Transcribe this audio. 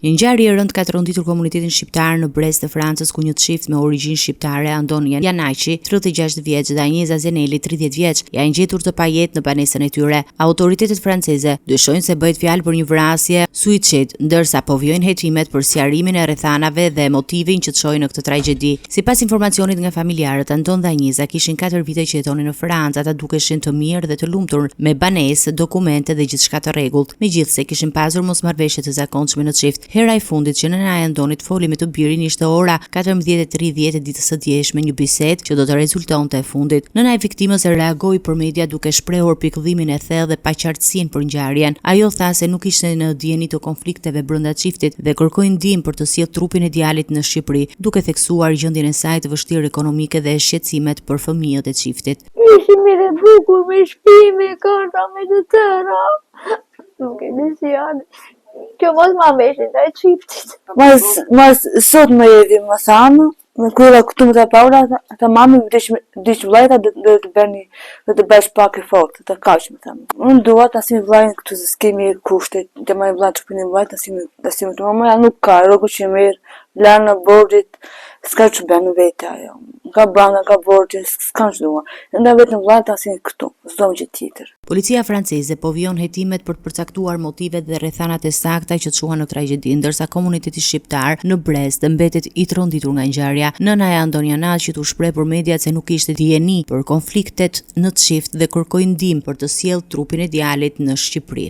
Një ngjarje e rëndë ka tronditur komunitetin shqiptar në Brest të Francës, ku një çift me origjinë shqiptare, Andoni Janaqi, 36 vjeç dhe Agnesa Zeneli, 30 vjeç, janë gjetur të pajet në banesën e tyre. Autoritetet franceze dyshojnë se bëhet fjalë për një vrasje suicid, ndërsa po vijojnë hetimet për sqarimin e rrethanave dhe motivin që çoi në këtë tragjedi. Sipas informacionit nga familjarët, Andon dhe Agnesa kishin 4 vite që jetonin në Francë, ata dukeshin të mirë dhe të lumtur, me banesë, dokumente dhe gjithçka të rregullt. Megjithse kishin pasur mosmarrëveshje të zakonshme në çift. Hera e fundit që nëna e Andonit foli me të birin ishte ora 14:30 e ditës së djeshme, një bisedë që do të rezultonte e fundit. Nëna e viktimës reagoi për media duke shprehur pikëllimin e thellë dhe paqartësinë për ngjarjen. Ajo tha se nuk ishte në dieni të konflikteve brenda çiftit dhe kërkoi ndihmë për të sjellë trupin e djalit në Shqipëri, duke theksuar gjendjen e saj të vështirë ekonomike dhe shqetësimet për fëmijët e çiftit. Ishim mirë e bukur me shtëpi, me kanta, me të tëra. Nuk e di si janë. Kjo mos ma meshin të e qiftit. Mas sot më jedi më thamë, me kura këtu më të paura, të mami dish vlajta dhe të berni, dhe të besh pak e fort, të kaq më thamë. Unë dua të asim vlajnë këtu se s'kemi kushtet, të majnë vlajnë që përni vlajnë të asim të mama, nuk ka, rogu që mirë, lanë në borgjit, s'ka që bënë vete ajo. Ka branga, ka borgjit, s'ka që dua. Nda vetë në vlajnë të asim këtu, s'do më gjithë tjetër. Policia franceze po vijon hetimet për të përcaktuar motivet dhe rrethanat e sakta që çuan në tragjedi, ndërsa komuniteti shqiptar në Brest mbetet i tronditur nga ngjarja. Nëna e Andon Janaqit u shpreh për mediat se nuk ishte dieni për konfliktet në çift dhe kërkoi ndihmë për të sjellë trupin e djalit në Shqipëri.